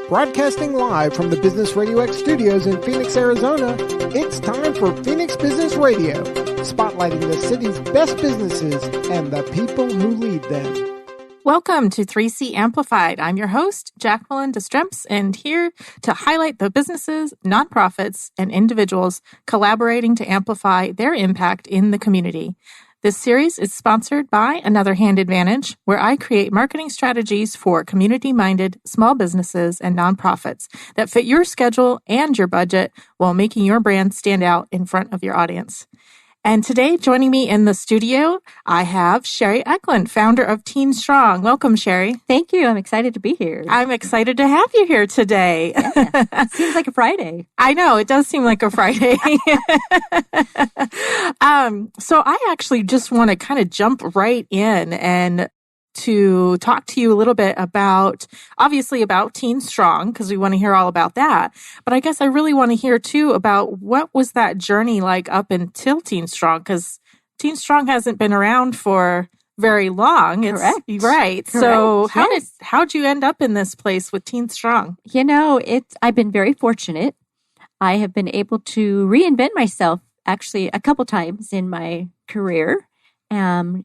Broadcasting live from the Business Radio X studios in Phoenix, Arizona, it's time for Phoenix Business Radio, spotlighting the city's best businesses and the people who lead them. Welcome to 3C Amplified. I'm your host, Jacqueline Destremps, and here to highlight the businesses, nonprofits, and individuals collaborating to amplify their impact in the community. This series is sponsored by Another Hand Advantage, where I create marketing strategies for community-minded small businesses and nonprofits that fit your schedule and your budget while making your brand stand out in front of your audience. And today, joining me in the studio, I have Sherry Eklund, founder of Teen Strong. Welcome, Sherry. Thank you. I'm excited to be here. I'm excited to have you here today. Yeah, seems like a Friday. I know, it does seem like a Friday. So I actually just want to kind of jump right in and to talk to you a little bit about, obviously about Teen Strong, because we want to hear all about that. But I guess I really want to hear too about what was that journey like up until Teen Strong, because Teen Strong hasn't been around for very long. Correct. Right. Correct. So how'd you end up in this place with Teen Strong? You know, I've been very fortunate. I have been able to reinvent myself actually a couple times in my career.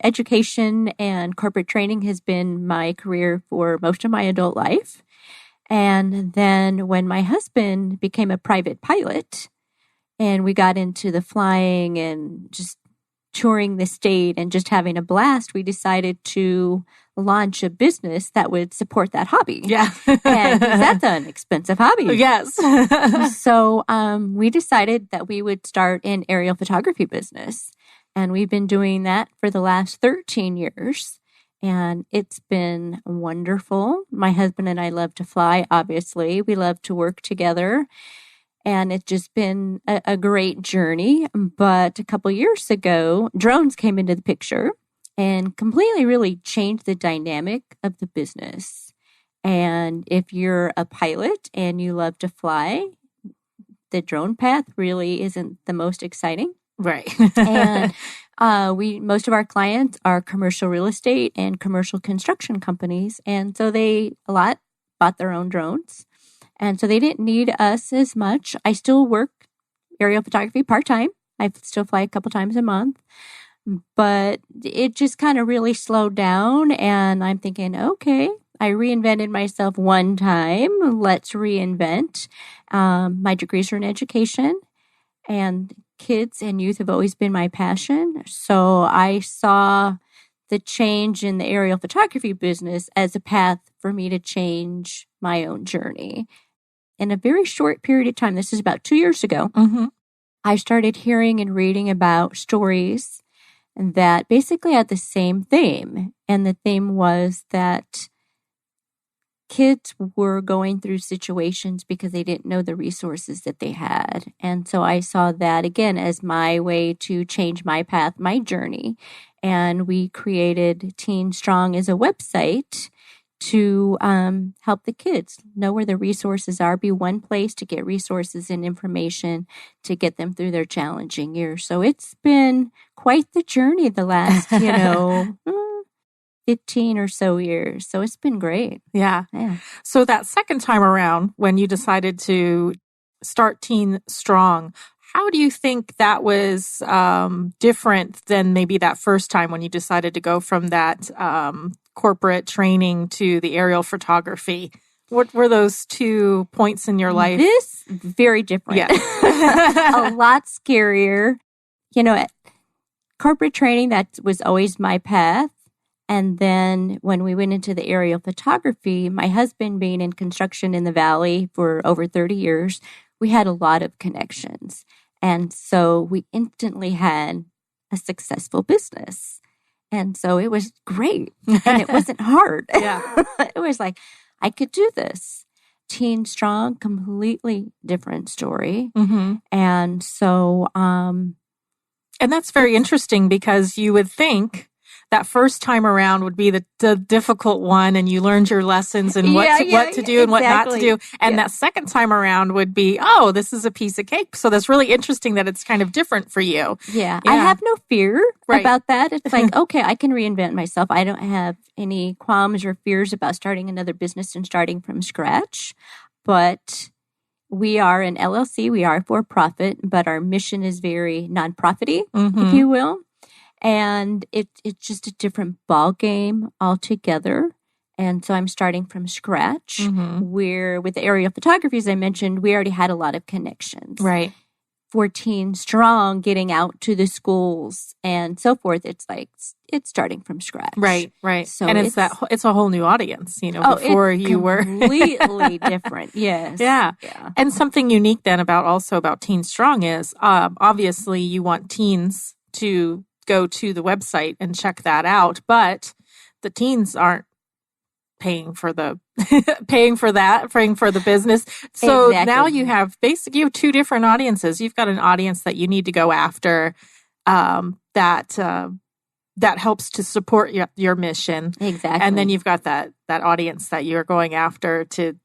Education and corporate training has been my career for most of my adult life. And then when my husband became a private pilot and we got into the flying and just touring the state and just having a blast, we decided to launch a business that would support that hobby. Yeah. And that's an expensive hobby. Yes. So we decided that we would start an aerial photography business. And we've been doing that for the last 13 years. And it's been wonderful. My husband and I love to fly, obviously. We love to work together. And it's just been a great journey. But a couple years ago, drones came into the picture and completely really changed the dynamic of the business. And if you're a pilot and you love to fly, the drone path really isn't the most exciting. Right. And most of our clients are commercial real estate and commercial construction companies. And so a lot bought their own drones. And so they didn't need us as much. I still work aerial photography part-time. I still fly a couple times a month. But it just kind of really slowed down. And I'm thinking, okay, I reinvented myself one time. Let's reinvent. My degrees are in education. And kids and youth have always been my passion. So I saw the change in the aerial photography business as a path for me to change my own journey. In a very short period of time, this is about 2 years ago, I started hearing and reading about stories that basically had the same theme. And the theme was that kids were going through situations because they didn't know the resources that they had. And so I saw that again as my way to change my path, my journey. And we created Teen Strong as a website to help the kids know where the resources are, be one place to get resources and information to get them through their challenging years. So it's been quite the journey the last, 15 or so years. So it's been great. Yeah. So that second time around, when you decided to start Teen Strong, how do you think that was different than maybe that first time when you decided to go from that corporate training to the aerial photography? What were those 2 points in your life? This, very different. Yeah. A lot scarier. Corporate training, that was always my path. And then when we went into the aerial photography, my husband being in construction in the Valley for over 30 years, we had a lot of connections. And so we instantly had a successful business. And so it was great. And it wasn't hard. Yeah. It was like, I could do this. Teen Strong, completely different story. And so... and that's very interesting because you would think that first time around would be the difficult one, and you learned your lessons and what to do and what not to do. And that second time around would be, oh, this is a piece of cake. So that's really interesting that it's kind of different for you. Yeah. I have no fear about that. It's like, okay, I can reinvent myself. I don't have any qualms or fears about starting another business and starting from scratch. but we are an LLC. We are for profit, but our mission is very nonprofity, if you will. And it's just a different ball game altogether. And so I'm starting from scratch. Where with the aerial photography, as I mentioned, we already had a lot of connections. Right. 14 strong, getting out to the schools and so forth. It's like it's starting from scratch. Right. So and it's a whole new audience, before you were completely different. Yes. Yeah. And something unique then about Teen Strong is obviously you want teens to go to the website and check that out, but the teens aren't paying for the business. So now you have two different audiences. You've got an audience that you need to go after that helps to support your mission. Exactly. And then you've got that audience that you're going after to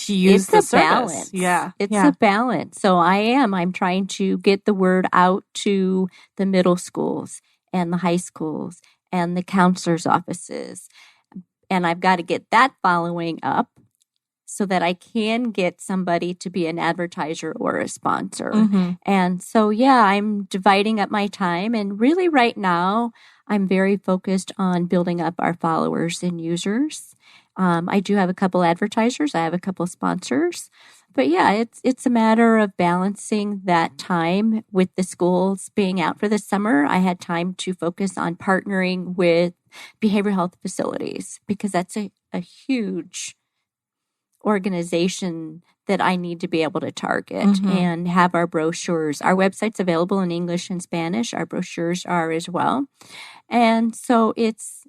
use the service. Balance. Yeah. It's a balance. So I'm trying to get the word out to the middle schools and the high schools and the counselors' offices. And I've got to get that following up so that I can get somebody to be an advertiser or a sponsor. And so, I'm dividing up my time. And really right now, I'm very focused on building up our followers and users. I do have a couple advertisers. I have a couple sponsors. But it's a matter of balancing that time with the schools being out for the summer. I had time to focus on partnering with behavioral health facilities because that's a huge organization that I need to be able to target and have our brochures. Our website's available in English and Spanish. Our brochures are as well. And so it's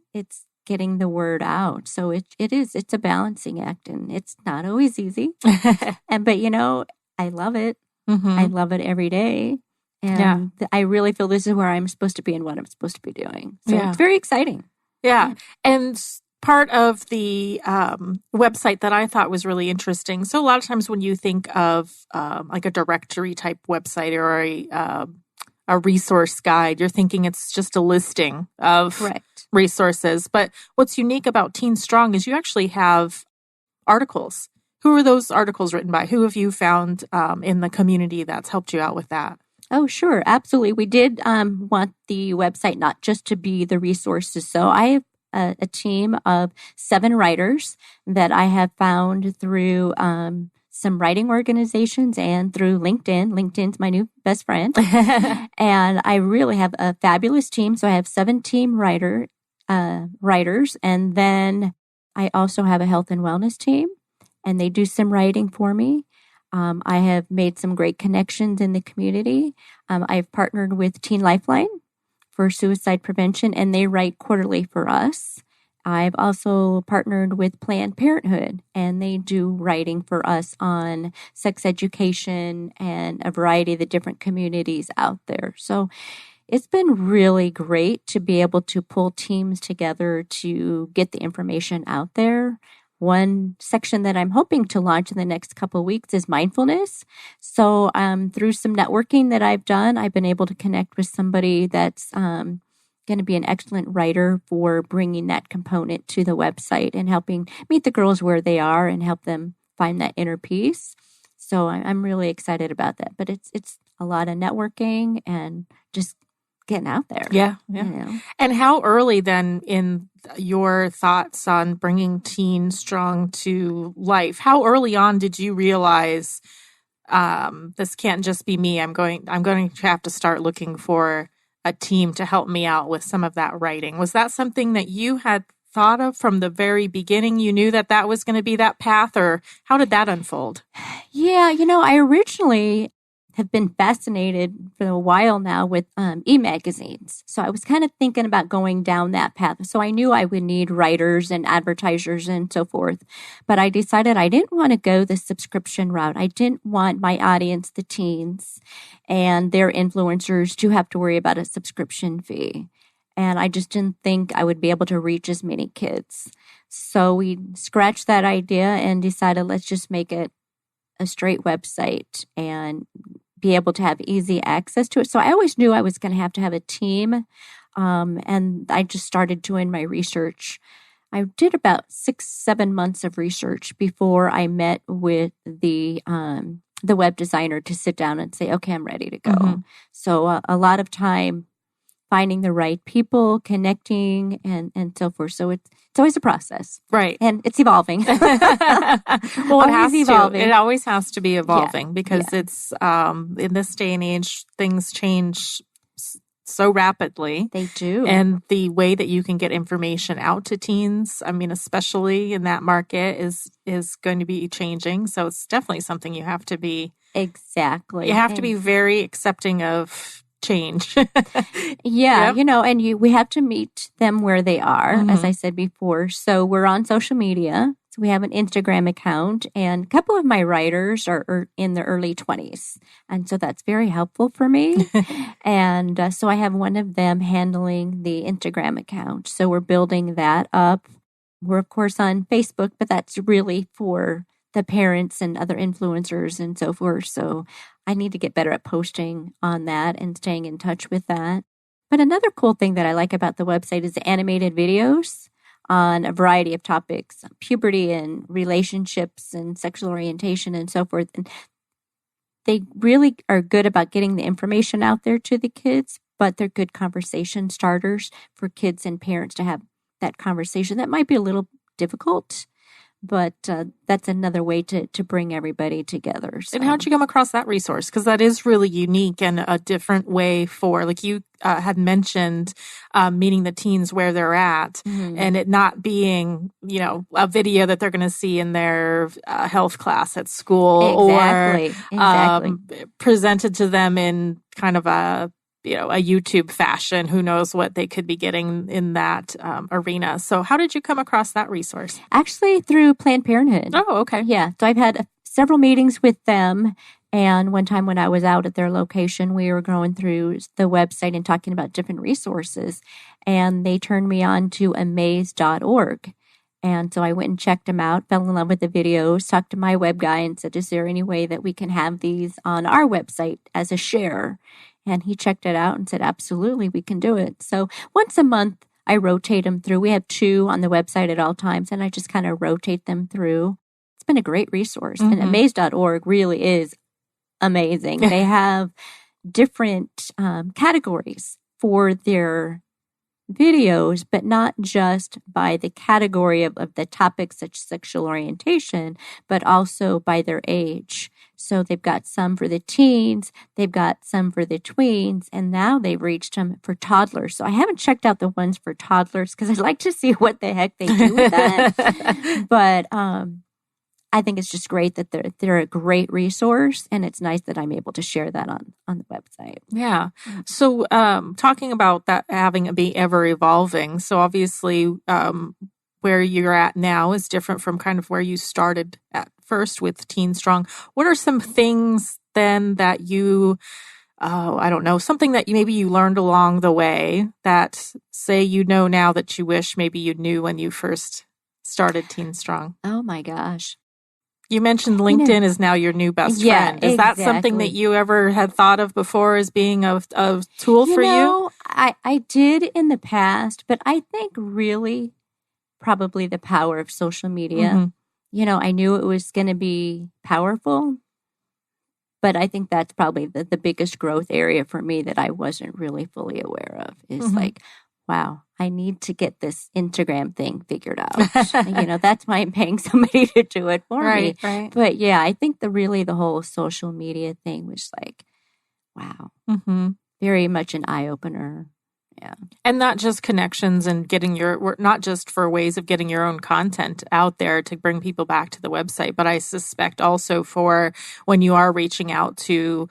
getting the word out. So it's a balancing act, and it's not always easy. But I love it. I love it every day. And I really feel this is where I'm supposed to be and what I'm supposed to be doing. So it's very exciting. Yeah. And part of the website that I thought was really interesting. So a lot of times when you think of like a directory type website or a resource guide, you're thinking it's just a listing of resources. But what's unique about Teen Strong is you actually have articles. Who are those articles written by? Who have you found in the community that's helped you out with that? Oh, sure. Absolutely. We did want the website not just to be the resources. So I have a team of 7 writers that I have found through some writing organizations and through LinkedIn. LinkedIn's my new best friend. And I really have a fabulous team. So I have 7 team writers. And then I also have a health and wellness team, and they do some writing for me. I have made some great connections in the community. I've partnered with Teen Lifeline for suicide prevention, and they write quarterly for us. I've also partnered with Planned Parenthood, and they do writing for us on sex education and a variety of the different communities out there. So it's been really great to be able to pull teams together to get the information out there. One section that I'm hoping to launch in the next couple of weeks is mindfulness. So through some networking that I've done, I've been able to connect with somebody that's going to be an excellent writer for bringing that component to the website and helping meet the girls where they are and help them find that inner peace. So I'm really excited about that. But it's a lot of networking and just getting out there. Yeah. And how early then in your thoughts on bringing Teen Strong to life, how early on did you realize this can't just be me? I'm going to have to start looking for a team to help me out with some of that writing. Was that something that you had thought of from the very beginning? You knew that was going to be that path, or how did that unfold? Yeah, I originally have been fascinated for a while now with e-magazines. So I was kind of thinking about going down that path. So I knew I would need writers and advertisers and so forth. But I decided I didn't want to go the subscription route. I didn't want my audience, the teens and their influencers, to have to worry about a subscription fee. And I just didn't think I would be able to reach as many kids. So we scratched that idea and decided let's just make it a straight website and be able to have easy access to it. So I always knew I was going to have a team. And I just started doing my research I did about 6-7 months of research before I met with the web designer to sit down and say, okay, I'm ready to go. Mm-hmm. So a lot of time finding the right people, connecting, and so forth. So it's always a process. Right. And it's evolving. Well, it has evolving. to. It always has to be evolving Yeah. because it's in this day and age, things change so rapidly. They do. And the way that you can get information out to teens, I mean, especially in that market, is going to be changing. So it's definitely something you have to be. Exactly. You have to be very accepting of change. Yeah, Yep. and we have to meet them where they are, Mm-hmm. as I said before. So we're on social media. So we have an Instagram account, and a couple of my writers are in their early 20s. And so that's very helpful for me. And so I have one of them handling the Instagram account. So we're building that up. We're, of course, on Facebook, but that's really for the parents and other influencers and so forth. So I need to get better at posting on that and staying in touch with that. But another cool thing that I like about the website is the animated videos on a variety of topics, puberty and relationships and sexual orientation and so forth. And they really are good about getting the information out there to the kids, but they're good conversation starters for kids and parents to have that conversation. That might be a little difficult, but that's another way to bring everybody together. So. And how'd you come across that resource? Because that is really unique and a different way for, like you had mentioned, meeting the teens where they're at, and it not being, a video that they're going to see in their health class at school, Exactly. or presented to them in kind of a YouTube fashion. Who knows what they could be getting in that arena. So how did you come across that resource? Actually, through Planned Parenthood. Oh, okay. Yeah. So I've had several meetings with them. And one time when I was out at their location, we were going through the website and talking about different resources. And they turned me on to amaze.org. And so I went and checked them out, fell in love with the videos, talked to my web guy and said, is there any way that we can have these on our website as a share? And he checked it out and said, absolutely, we can do it. So once a month, I rotate them through. We have 2 on the website at all times, and I just kind of rotate them through. It's been a great resource. And amaze.org really is amazing. They have different categories for their videos, but not just by the category of the topics such as sexual orientation, but also by their age. So they've got some for the teens, they've got some for the tweens, and now they've reached them for toddlers. So I haven't checked out the ones for toddlers because I'd like to see what the heck they do with that. But I think it's just great that they're a great resource, and it's nice that I'm able to share that on the website. Yeah. So talking about that having it be ever evolving. So obviously where you're at now is different from kind of where you started at first with Teen Strong. What are some things then that you, I don't know, something that maybe you learned along the way that say now that you wish maybe you knew when you first started Teen Strong? Oh my gosh. You mentioned LinkedIn is now your new best friend. Is that something that you ever had thought of before as being a tool for you? I did in the past, but I think really probably the power of social media. I knew it was going to be powerful, but I think that's probably the biggest growth area for me that I wasn't really fully aware of is like, wow, I need to get this Instagram thing figured out. That's why I'm paying somebody to do it for me. Right. But yeah, I think the whole social media thing was like, wow, very much an eye opener. Yeah. And not just connections and not just for ways of getting your own content out there to bring people back to the website, but I suspect also for when you are reaching out to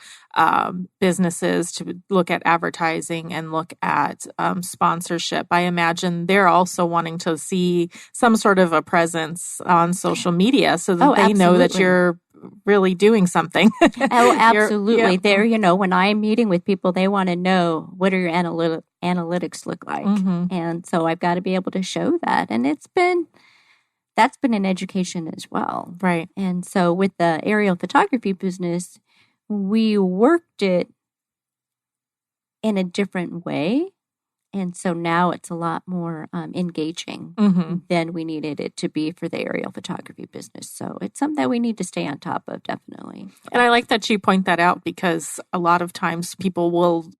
businesses to look at advertising and look at sponsorship. I imagine they're also wanting to see some sort of a presence on social media so that they know that you're really doing something. Oh, absolutely. There, when I'm meeting with people, they want to know what do your analytics look like. And so I've got to be able to show that. And that's been an education as well. Right. And so with the aerial photography business, we worked it in a different way. And so now it's a lot more engaging than we needed it to be for the aerial photography business. So it's something that we need to stay on top of, definitely. And I like that you point that out, because a lot of times people will,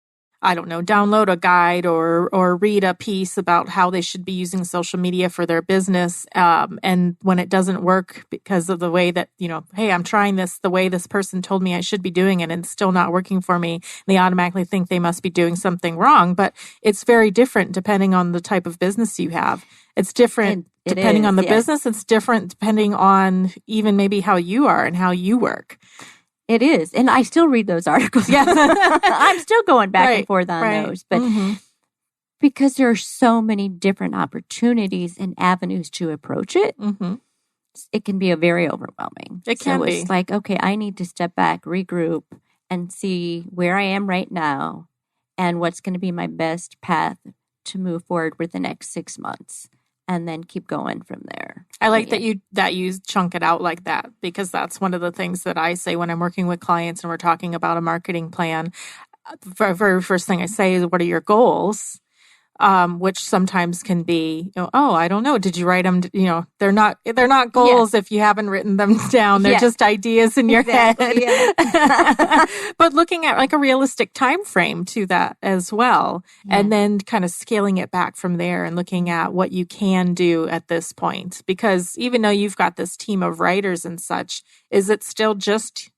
I don't know, download a guide or read a piece about how they should be using social media for their business. And when it doesn't work because of the way that, hey, I'm trying this the way this person told me I should be doing it and it's still not working for me, they automatically think they must be doing something wrong. But it's very different depending on the type of business you have. It's different depending on the business. It's different depending on even maybe how you are and how you work. It is. And I still read those articles. Yeah. I'm still going back and forth on those. But because there are so many different opportunities and avenues to approach it, it can be very overwhelming. It can be. It's like, okay, I need to step back, regroup, and see where I am right now and what's going to be my best path to move forward with the next 6 months. And then keep going from there. I like that you chunk it out like that, because that's one of the things that I say when I'm working with clients and we're talking about a marketing plan. The very first thing I say is, what are your goals? Which sometimes can be, I don't know. Did you write them? They're not goals if you haven't written them down. They're just ideas in your head. Yeah. But looking at like a realistic time frame to that as well, and then kind of scaling it back from there and looking at what you can do at this point. Because even though you've got this team of writers and such, is it still just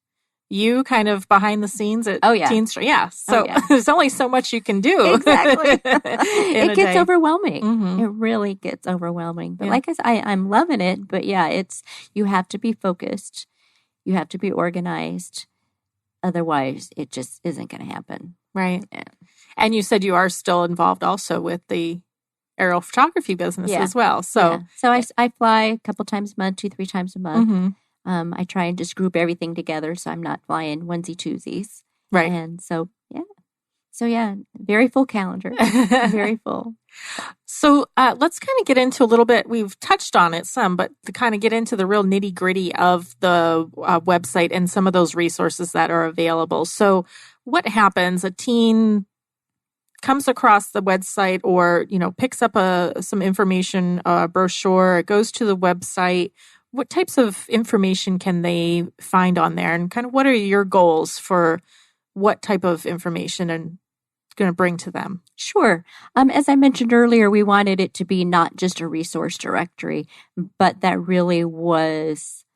you kind of behind the scenes at Teen Strength? Yeah. So there's only so much you can do. Exactly. It gets overwhelming. It really gets overwhelming. But like I said, I'm loving it. But you have to be focused. You have to be organized. Otherwise, it just isn't going to happen. Right. Yeah. And you said you are still involved also with the aerial photography business as well. So, I fly a couple times a month, 2-3 times a month. I try and just group everything together so I'm not flying onesie-twosies. Right. And so, very full calendar. Very full. So let's kind of get into a little bit. We've touched on it some, but to kind of get into the real nitty-gritty of the website and some of those resources that are available. So what happens? A teen comes across the website or, picks up some information, a brochure, it goes to the website. What types of information can they find on there? And kind of what are your goals for what type of information and going to bring to them? Sure. As I mentioned earlier, we wanted it to be not just a resource directory, but that really was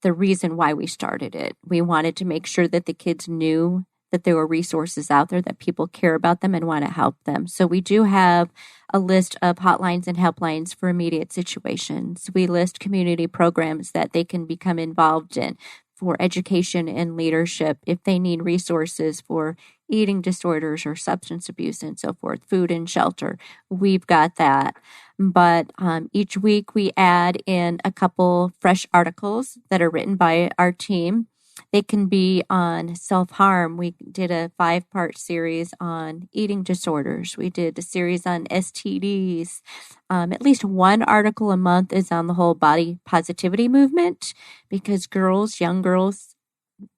the reason why we started it. We wanted to make sure that the kids knew that there were resources out there, that people care about them and want to help them. So we do have a list of hotlines and helplines for immediate situations. We list community programs that they can become involved in for education and leadership if they need resources for eating disorders or substance abuse and so forth, food and shelter. We've got that. But each week we add in a couple fresh articles that are written by our team. They can be on self-harm. We did a 5-part series on eating disorders. We did a series on STDs. At least one article a month is on the whole body positivity movement, because young girls,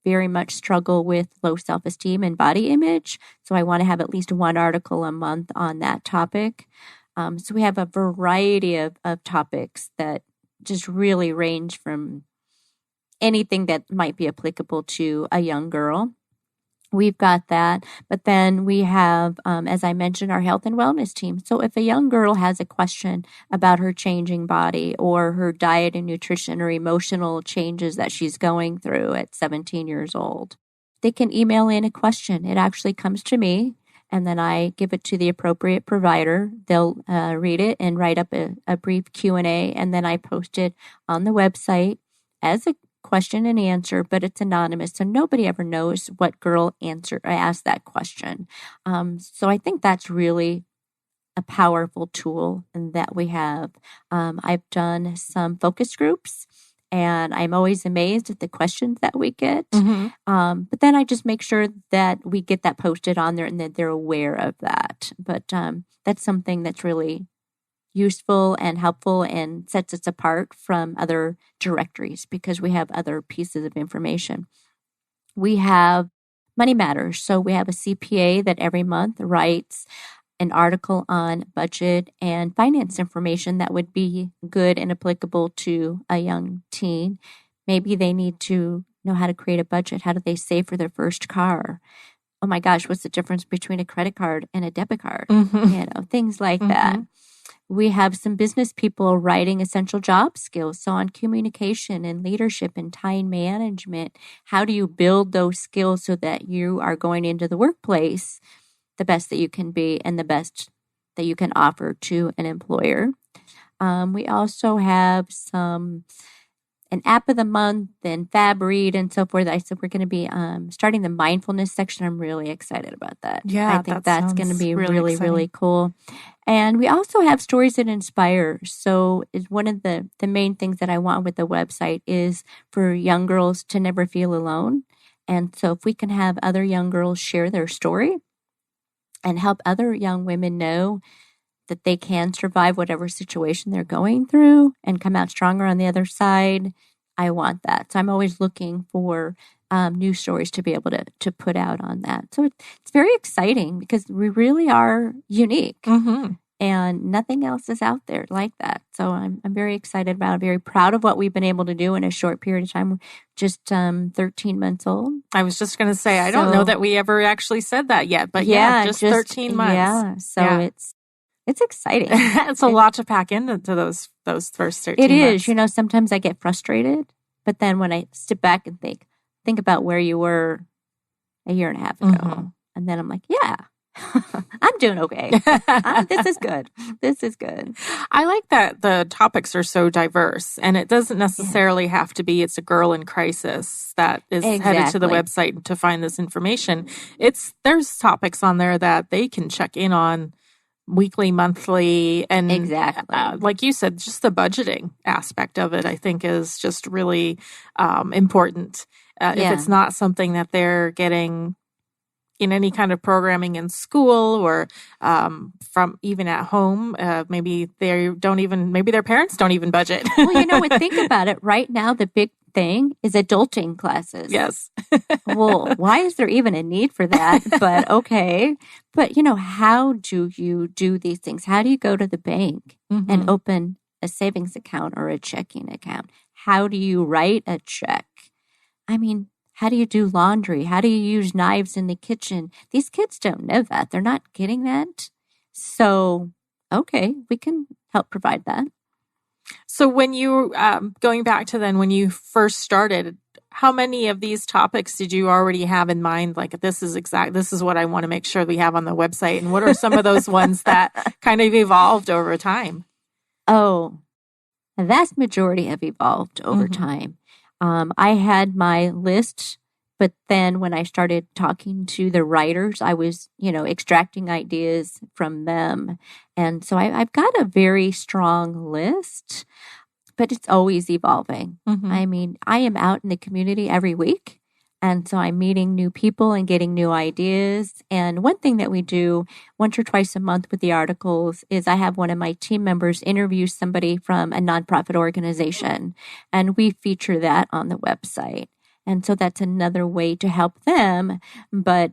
very much struggle with low self-esteem and body image. So I want to have at least one article a month on that topic. So we have a variety of topics that just really range from anything that might be applicable to a young girl. We've got that. But then we have, as I mentioned, our health and wellness team. So if a young girl has a question about her changing body or her diet and nutrition or emotional changes that she's going through at 17 years old, they can email in a question. It actually comes to me, and then I give it to the appropriate provider. They'll read it and write up a brief Q&A, and then I post it on the website as a question and answer, but it's anonymous, so nobody ever knows what girl asked that question. So I think that's really a powerful tool that we have. I've done some focus groups, and I'm always amazed at the questions that we get. But then I just make sure that we get that posted on there and that they're aware of that. But that's something that's really useful and helpful and sets us apart from other directories because we have other pieces of information. We have Money Matters. So we have a CPA that every month writes an article on budget and finance information that would be good and applicable to a young teen. Maybe they need to know how to create a budget. How do they save for their first car? Oh my gosh, what's the difference between a credit card and a debit card? Things like that. We have some business people writing essential job skills. So on communication and leadership and time management, how do you build those skills so that you are going into the workplace the best that you can be and the best that you can offer to an employer? We also have an app of the month and Fab Read and so forth. I said we're going to be starting the mindfulness section. I'm really excited about that. Yeah, I think that's going to be really cool. And we also have stories that inspire. So it's one of the main things that I want with the website is for young girls to never feel alone. And so if we can have other young girls share their story and help other young women know that they can survive whatever situation they're going through and come out stronger on the other side, I want that. So I'm always looking for new stories to be able to put out on that. So it's very exciting because we really are unique. And nothing else is out there like that. So I'm very excited about it, very proud of what we've been able to do in a short period of time. We're just 13 months old. I was just going to say, I don't know that we ever actually said that yet, but just 13 months. Yeah, so it's exciting. It's a lot to pack into those first 13 It months. is. Sometimes I get frustrated, but then when I step back and think about where you were a year and a half ago, and then I'm like, yeah. I'm doing okay. This is good. This is good. I like that the topics are so diverse, and it doesn't necessarily have to be it's a girl in crisis that is headed to the website to find this information. There's topics on there that they can check in on weekly, monthly, and like you said, just the budgeting aspect of it, I think, is just really important. If it's not something that they're getting in any kind of programming in school or from even at home, maybe their parents don't even budget. Well, think about it. Right now, the big thing is adulting classes. Yes. Well, why is there even a need for that? But okay. But, how do you do these things? How do you go to the bank and open a savings account or a checking account? How do you write a check? I mean, how do you do laundry? How do you use knives in the kitchen? These kids don't know that. They're not getting that. So, okay, we can help provide that. So when you, going back to then when you first started, how many of these topics did you already have in mind? Like, this is what I want to make sure we have on the website. And what are some of those ones that kind of evolved over time? Oh, the vast majority have evolved over time. I had my list, but then when I started talking to the writers, I was, extracting ideas from them. And so I've got a very strong list, but it's always evolving. I mean, I am out in the community every week. And so I'm meeting new people and getting new ideas. And one thing that we do once or twice a month with the articles is I have one of my team members interview somebody from a nonprofit organization, and we feature that on the website. And so that's another way to help them, but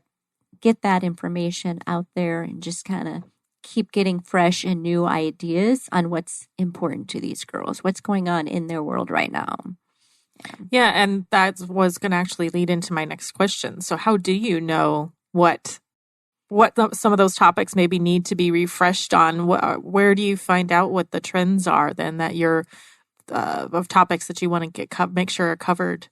get that information out there and just kind of keep getting fresh and new ideas on what's important to these girls, what's going on in their world right now. Yeah, and that was going to actually lead into my next question. So how do you know what some of those topics maybe need to be refreshed on? Where do you find out what the trends are then that you're of topics that you want to make sure are covered?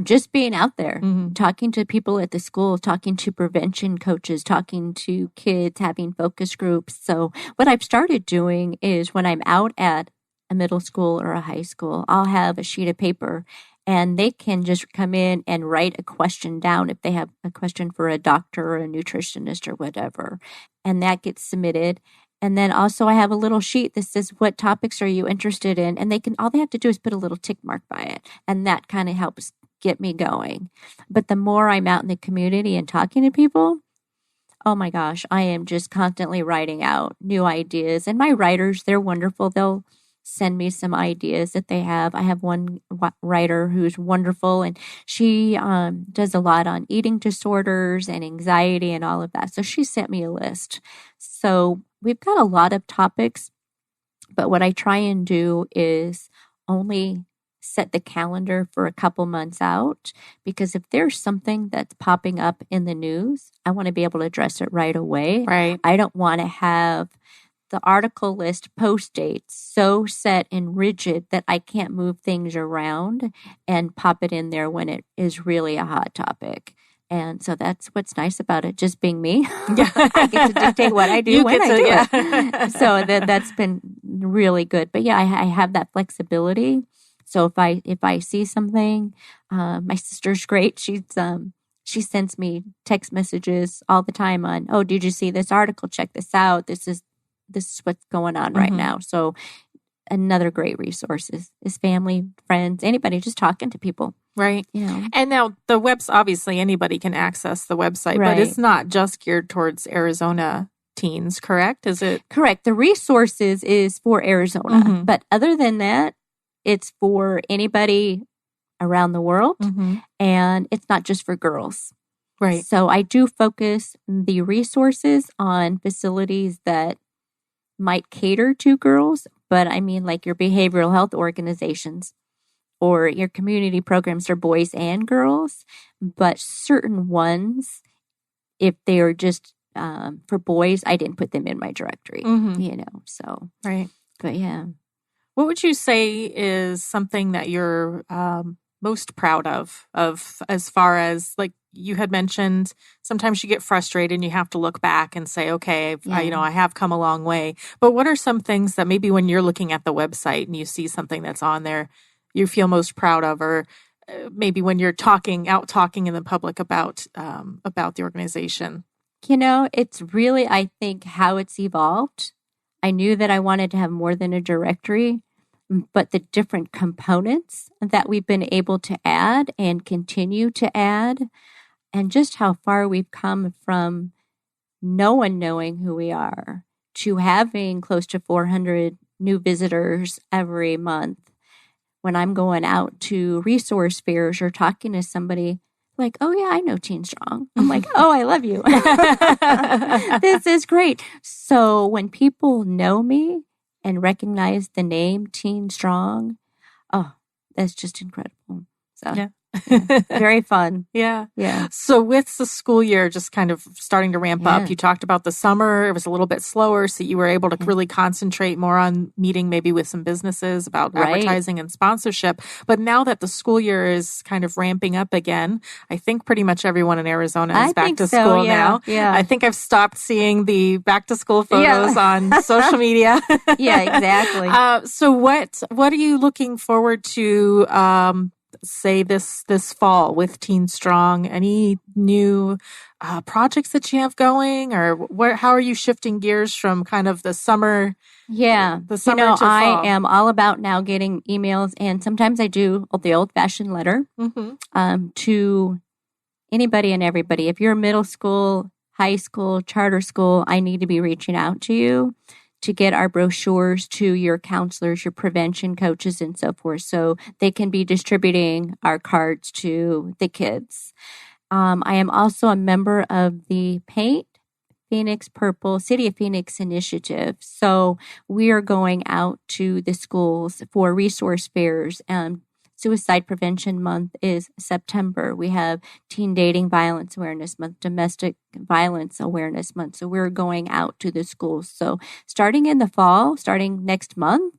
Just being out there, talking to people at the school, talking to prevention coaches, talking to kids, having focus groups. So what I've started doing is when I'm out at a middle school or a high school, I'll have a sheet of paper and they can just come in and write a question down if they have a question for a doctor or a nutritionist or whatever. And that gets submitted. And then also I have a little sheet that says, what topics are you interested in? And all they have to do is put a little tick mark by it. And that kind of helps get me going. But the more I'm out in the community and talking to people, oh my gosh, I am just constantly writing out new ideas. And my writers, they're wonderful. They'll send me some ideas that they have. I have one writer who's wonderful, and she does a lot on eating disorders and anxiety and all of that. So she sent me a list. So we've got a lot of topics, but what I try and do is only set the calendar for a couple months out, because if there's something that's popping up in the news, I want to be able to address it right away. Right. I don't want to have the article list post dates so set and rigid that I can't move things around and pop it in there when it is really a hot topic. And so that's what's nice about it, just being me. Yeah. I get to dictate what I do when I do it. So that's been really good. But yeah, I have that flexibility. So if I see something, my sister's great. She sends me text messages all the time on, oh, did you see this article? Check this out. This is what's going on right now. So another great resource is family, friends, anybody, just talking to people. Right. You know. And now the obviously anybody can access the website, Right. but it's not just geared towards Arizona teens, correct? Is it? Correct. The resources is for Arizona. But other than that, it's for anybody around the world. And it's not just for girls. Right. So I do focus the resources on facilities that might cater to girls, but I mean like your behavioral health organizations or your community programs for boys and girls. But certain ones, if they are just for boys, I didn't put them in my directory, you know, so. Right. But yeah. What would you say is something that you're most proud of as far as, like you had mentioned, sometimes you get frustrated and you have to look back and say, okay, I have come a long way. But what are some things that maybe when you're looking at the website and you see something that's on there, you feel most proud of, or maybe when you're talking in the public about the organization? You know, it's really, I think, how it's evolved. I knew that I wanted to have more than a directory, but the different components that we've been able to add and continue to add, and just how far we've come from no one knowing who we are to having close to 400 new visitors every month. When I'm going out to resource fairs or talking to somebody, like, oh yeah, I know Teen Strong. I'm like, oh, I love you. This is great. So when people know me and recognize the name Teen Strong, oh, that's just incredible. So yeah. Very fun. Yeah. Yeah. So with the school year just kind of starting to ramp up, you talked about the summer, it was a little bit slower, so you were able to really concentrate more on meeting maybe with some businesses about advertising and sponsorship. But now that the school year is kind of ramping up again, I think pretty much everyone in Arizona is back to school now. Yeah. I think I've stopped seeing the back to school photos on social media. Yeah, exactly. So what are you looking forward to say this fall with Teen Strong? Any new projects that you have going, or how are you shifting gears from kind of the summer? Yeah, the summer to fall? I am all about now getting emails, and sometimes I do the old-fashioned letter to anybody and everybody. If you're middle school, high school, charter school, I need to be reaching out to you to get our brochures to your counselors, your prevention coaches, and so forth, so they can be distributing our cards to the kids. I am also a member of the Paint Phoenix Purple City of Phoenix initiative. So we are going out to the schools for resource fairs. Suicide Prevention Month is September. We have Teen Dating Violence Awareness Month, Domestic Violence Awareness Month. So we're going out to the schools. So starting in the fall, starting next month,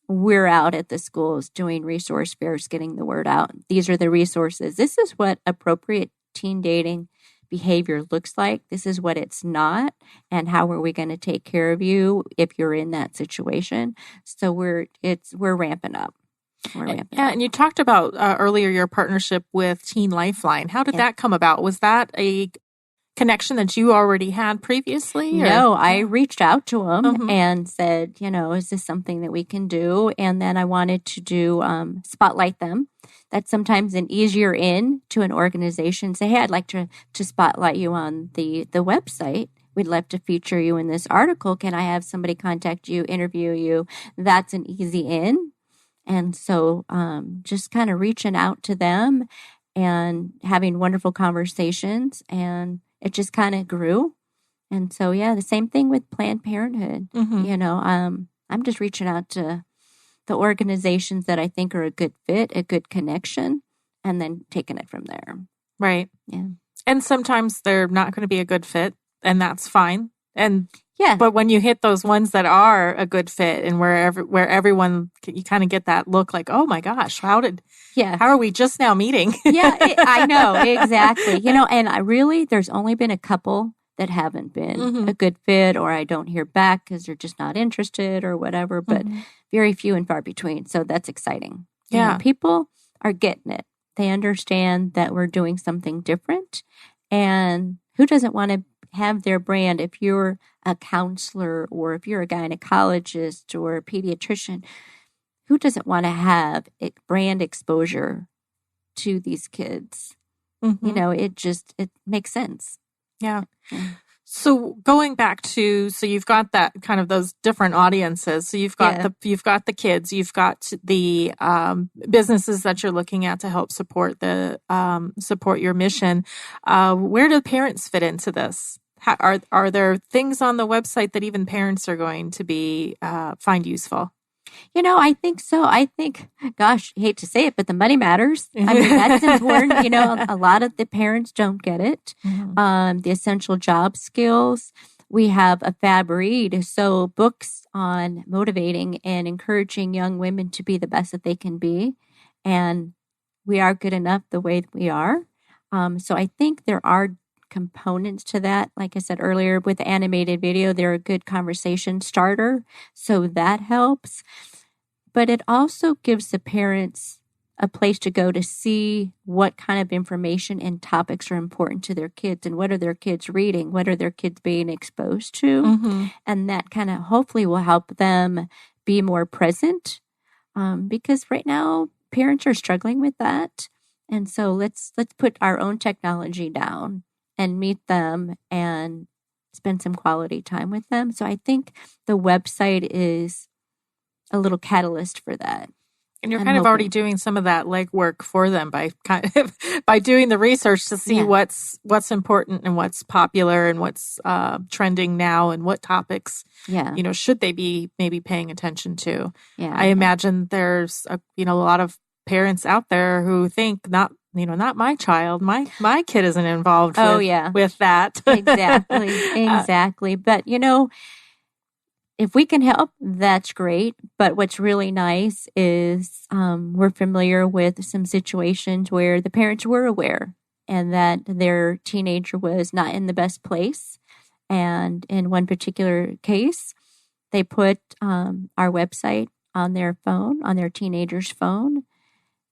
we're out at the schools doing resource fairs, getting the word out. These are the resources. This is what appropriate teen dating behavior looks like. This is what it's not, and how are we going to take care of you if you're in that situation. So we're ramping up. And you talked about earlier your partnership with Teen Lifeline. How did that come about? Was that a connection that you already had previously? No, I reached out to them and said, is this something that we can do? And then I wanted to do spotlight them. That's sometimes an easier in to an organization. Say, hey, I'd like to spotlight you on the website. we'd love to feature you in this article. Can I have somebody contact you, interview you? That's an easy in. And so just kind of reaching out to them and having wonderful conversations, and it just kind of grew. And so, the same thing with Planned Parenthood. I'm just reaching out to the organizations that I think are a good fit, a good connection, and then taking it from there. Right. Yeah. And sometimes they're not going to be a good fit, and that's fine. And yeah, but when you hit those ones that are a good fit, and where everyone, you kind of get that look like, oh my gosh, how are we just now meeting? I know, exactly. And there's only been a couple that haven't been a good fit, or I don't hear back because they're just not interested or whatever, but very few and far between. So that's exciting. Yeah. People are getting it. They understand that we're doing something different. And who doesn't want to have their brand? If you're a counselor, or if you're a gynecologist or a pediatrician, who doesn't want to have brand exposure to these kids? It makes sense. Yeah. So going back to, you've got that kind of those different audiences. So you've got the kids, you've got the businesses that you're looking at to help support support your mission. Where do parents fit into this? Are there things on the website that even parents are going to find useful? I think so. I think, gosh, I hate to say it, but the money matters. I mean, that's important. A lot of the parents don't get it. The essential job skills. We have a fab read. So books on motivating and encouraging young women to be the best that they can be. And we are good enough the way that we are. So I think there are components to that. Like I said earlier, with animated video, they're a good conversation starter. So that helps. But it also gives the parents a place to go to see what kind of information and topics are important to their kids, and what are their kids reading, what are their kids being exposed to. And that kind of hopefully will help them be more present, because right now parents are struggling with that. And so let's put our own technology down and meet them and spend some quality time with them. So I think the website is a little catalyst for that. And you're kind of already doing some of that legwork for them by by doing the research to see what's important and what's popular and what's trending now, and what topics should they be maybe paying attention to. I imagine there's a lot of parents out there who think not my child, my kid isn't involved with that. Exactly. But if we can help, that's great. But what's really nice is we're familiar with some situations where the parents were aware and that their teenager was not in the best place. And in one particular case, they put our website on their phone, on their teenager's phone.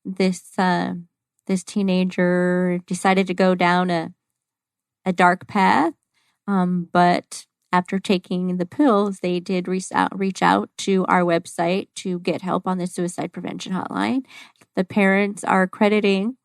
This teenager decided to go down a dark path, but after taking the pills, they did reach out to our website to get help on the suicide prevention hotline. The parents are crediting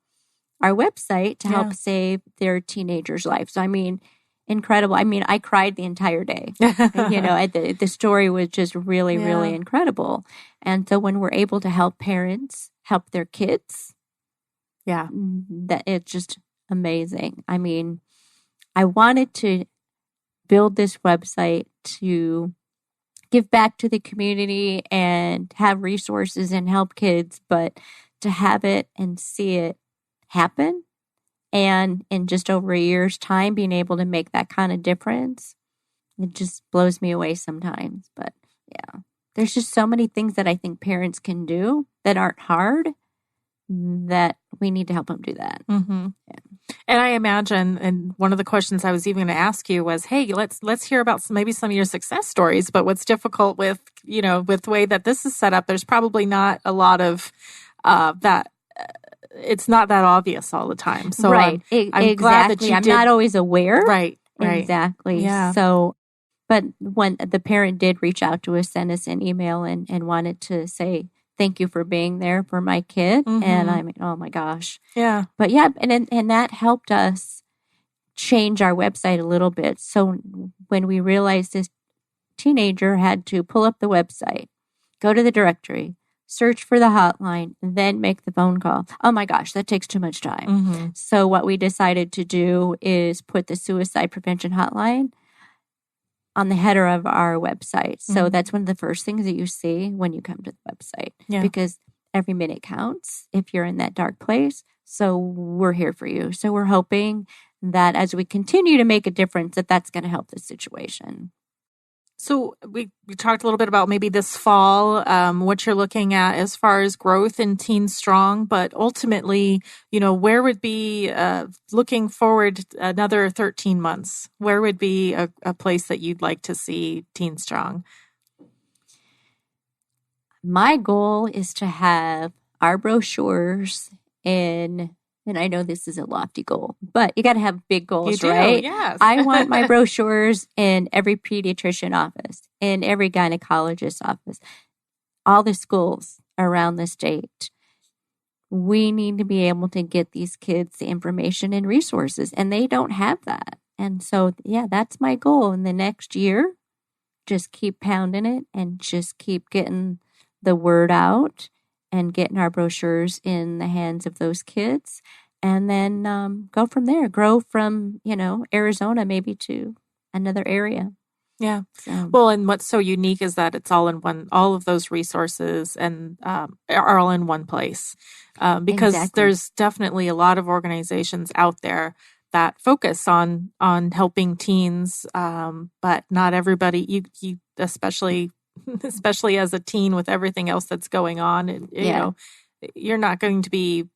our website to help save their teenager's life. So, I mean, incredible. I mean, I cried the entire day. The story was just really, really incredible. And so when we're able to help parents help their kids, that it's just amazing. I mean, I wanted to build this website to give back to the community and have resources and help kids, but to have it and see it happen, and in just over a year's time being able to make that kind of difference, it just blows me away sometimes. But there's just so many things that I think parents can do that aren't hard, that we need to help them do that. And I imagine, and one of the questions I was even going to ask you was, hey, let's hear about some of your success stories. But what's difficult with the way that this is set up, there's probably not a lot of that. It's not that obvious all the time. So I'm glad that I'm not always aware. Right. Exactly. Yeah. So, but when the parent did reach out to us, send us an email and wanted to say, thank you for being there for my kid. And I mean, oh my gosh. Yeah. But and that helped us change our website a little bit. So when we realized this teenager had to pull up the website, go to the directory, search for the hotline, then make the phone call. Oh my gosh, that takes too much time. Mm-hmm. So what we decided to do is put the suicide prevention hotline on the header of our website. So that's one of the first things that you see when you come to the website, because every minute counts if you're in that dark place. So we're here for you. So we're hoping that as we continue to make a difference, that's going to help the situation. So we talked a little bit about maybe this fall, what you're looking at as far as growth in Teen Strong, but ultimately, where would be looking forward another 13 months? Where would be a place that you'd like to see Teen Strong? My goal is to have our brochures in, and I know this is a lofty goal, but you got to have big goals, right? Yes. I want my brochures in every pediatrician office, in every gynecologist office, all the schools around the state. We need to be able to get these kids the information and resources, and they don't have that. And so, that's my goal in the next year. Just keep pounding it and just keep getting the word out and getting our brochures in the hands of those kids, and then go from there, grow from, Arizona maybe to another area. Yeah. So. Well, and what's so unique is that it's all in one, all of those resources and are all in one place, because there's definitely a lot of organizations out there that focus on helping teens, but not everybody, you especially as a teen with everything else that's going on, and you're not going to be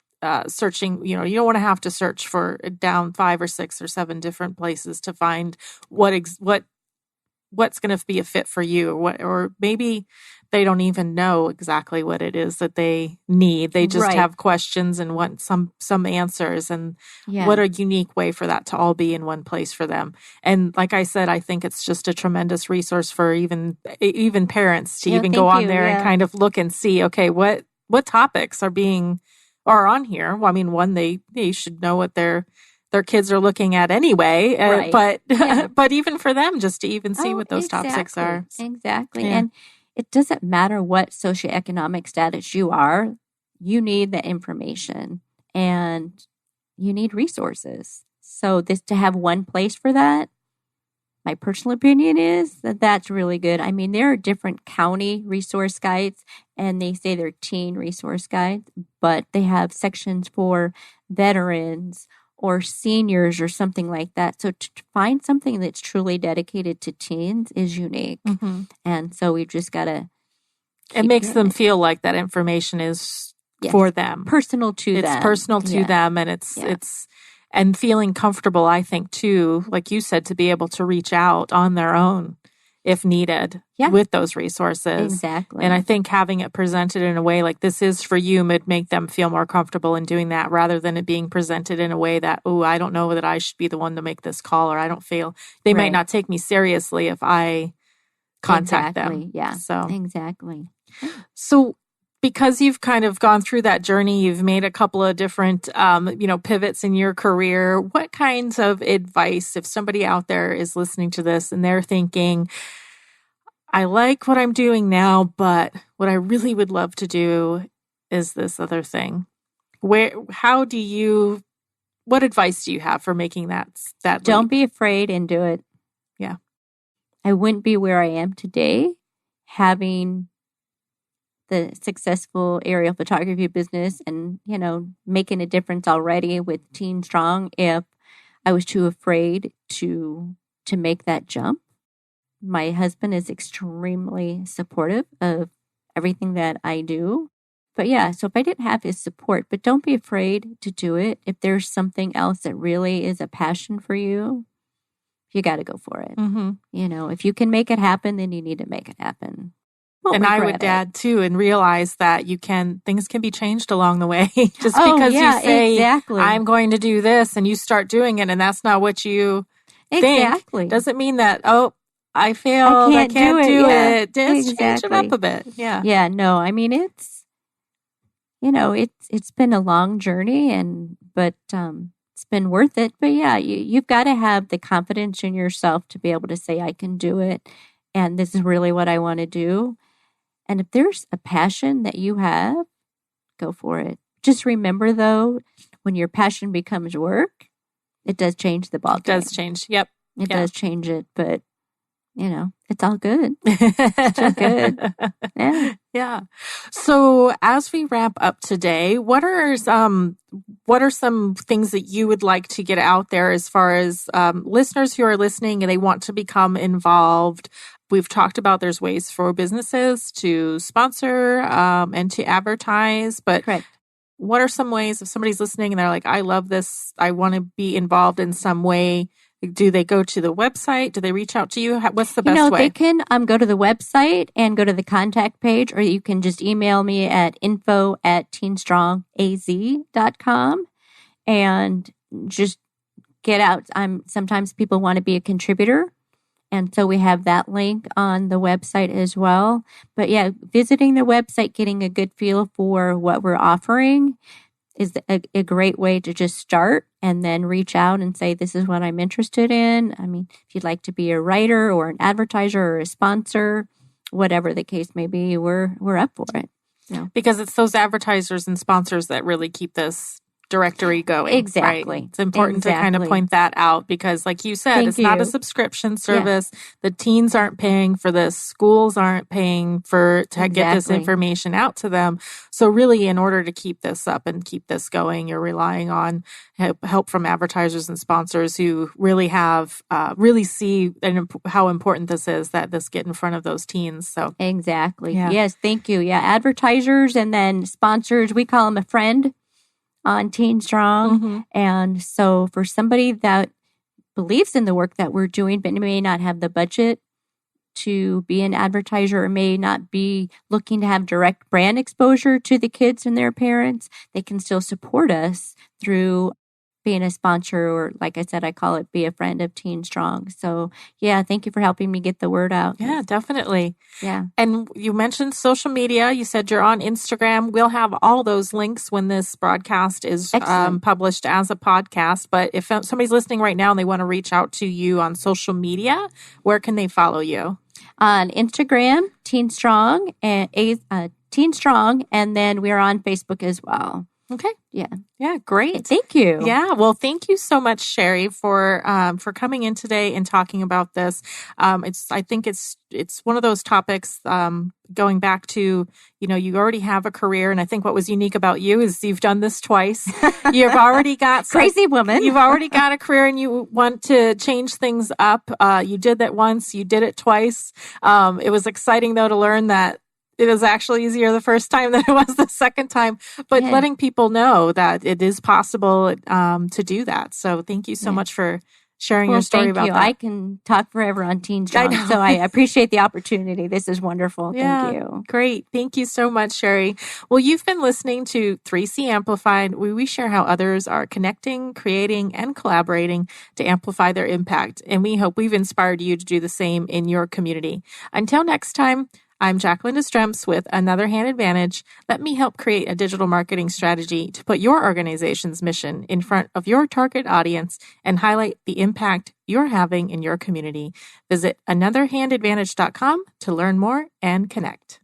searching, you don't want to have to search for down 5 or 6 or 7 different places to find what's going to be a fit for you, or maybe they don't even know exactly what it is that they need. They just have questions and want some answers, and what a unique way for that to all be in one place for them. And like I said, I think it's just a tremendous resource for even parents to even go on there and kind of look and see, okay, what topics are on here. Well, I mean, one, they should know what their kids are looking at anyway, but even for them, just to even see what those topics are. Exactly. And it doesn't matter what socioeconomic status you are, you need the information and you need resources. So to have one place for that, my personal opinion is that that's really good. I mean, there are different county resource guides, and they say they're teen resource guides, but they have sections for veterans or seniors or something like that. So to find something that's truly dedicated to teens is unique. Mm-hmm. And so we've just got to... It makes them feel like that information is for them. Personal to them. It's personal to them, and it's and feeling comfortable, I think, too, like you said, to be able to reach out on their own if needed with those resources. Exactly. And I think having it presented in a way like this is for you would make them feel more comfortable in doing that, rather than it being presented in a way that, I don't know that I should be the one to make this call, or I don't feel they might not take me seriously if I contact them. Yeah. So exactly. So because you've kind of gone through that journey, you've made a couple of different, pivots in your career. What kinds of advice, if somebody out there is listening to this and they're thinking, I like what I'm doing now, but what I really would love to do is this other thing. What advice do you have for making that leap? Don't be afraid and do it. Yeah. I wouldn't be where I am today having the successful aerial photography business and, making a difference already with Teen Strong if I was too afraid to make that jump. My husband is extremely supportive of everything that I do. But so if I didn't have his support, but don't be afraid to do it. If there's something else that really is a passion for you, you got to go for it. Mm-hmm. If you can make it happen, then you need to make it happen. And I would add too, and realize that things can be changed along the way. Just because you say, I'm going to do this, and you start doing it, and that's not what you think, doesn't mean that, I failed, I can't do it. Just change it up a bit. Yeah. Yeah, no, I mean, it's been a long journey, but it's been worth it. But yeah, you've got to have the confidence in yourself to be able to say, I can do it. And this is really what I want to do. And if there's a passion that you have, go for it. Just remember, though, when your passion becomes work, it does change the ball. It does change. Yep. It does change it. But, it's all good. It's all good. Yeah. Yeah. So as we wrap up today, what are some things that you would like to get out there as far as listeners who are listening and they want to become involved? We've talked about there's ways for businesses to sponsor and to advertise, but Correct. What are some ways if somebody's listening and they're like, I love this, I want to be involved in some way? Do they go to the website? Do they reach out to you? What's the best way? They can go to the website and go to the contact page, or you can just email me at info@teenstrongaz.com and just get out. Sometimes people want to be a contributor. And so we have that link on the website as well. But yeah, visiting the website, getting a good feel for what we're offering is a great way to just start and then reach out and say, this is what I'm interested in. I mean, if you'd like to be a writer or an advertiser or a sponsor, whatever the case may be, we're up for it. Because it's those advertisers and sponsors that really keep this directory going. Exactly. Right? It's important to kind of point that out because like you said, it's not a subscription service. Yeah. The teens aren't paying for this. Schools aren't paying to get this information out to them. So really, in order to keep this up and keep this going, you're relying on help from advertisers and sponsors who really have, really see how important this is that this get in front of those teens. So exactly. Yeah. Yes. Thank you. Yeah. Advertisers and then sponsors, we call them a friend on Teen Strong. Mm-hmm. And so for somebody that believes in the work that we're doing, but may not have the budget to be an advertiser or may not be looking to have direct brand exposure to the kids and their parents, they can still support us through being a sponsor, or like I said, I call it be a friend of Teen Strong. So yeah, thank you for helping me get the word out. Yeah, definitely. Yeah. And you mentioned social media. You said you're on Instagram. We'll have all those links when this broadcast is published as a podcast. But if somebody's listening right now and they want to reach out to you on social media, where can they follow you? On Instagram, Teen Strong, and Teen Strong, and then we're on Facebook as well. Okay. Yeah. Yeah. Great. Thank you. Yeah. Well, thank you so much, Sherry, for coming in today and talking about this. I think it's one of those topics, going back to, you already have a career. And I think what was unique about you is you've done this twice. You've already got crazy woman. You've already got a career and you want to change things up. You did that once, you did it twice. It was exciting though, to learn that it was actually easier the first time than it was the second time, but letting people know that it is possible to do that. So thank you so much for sharing your story about that. I can talk forever on Teen Strong, so I appreciate the opportunity. This is wonderful. Thank you. Great. Thank you so much, Sherry. Well, you've been listening to 3C Amplified, where we share how others are connecting, creating, and collaborating to amplify their impact. And we hope we've inspired you to do the same in your community. Until next time, I'm Jacqueline Destremps with Another Hand Advantage. Let me help create a digital marketing strategy to put your organization's mission in front of your target audience and highlight the impact you're having in your community. Visit anotherhandadvantage.com to learn more and connect.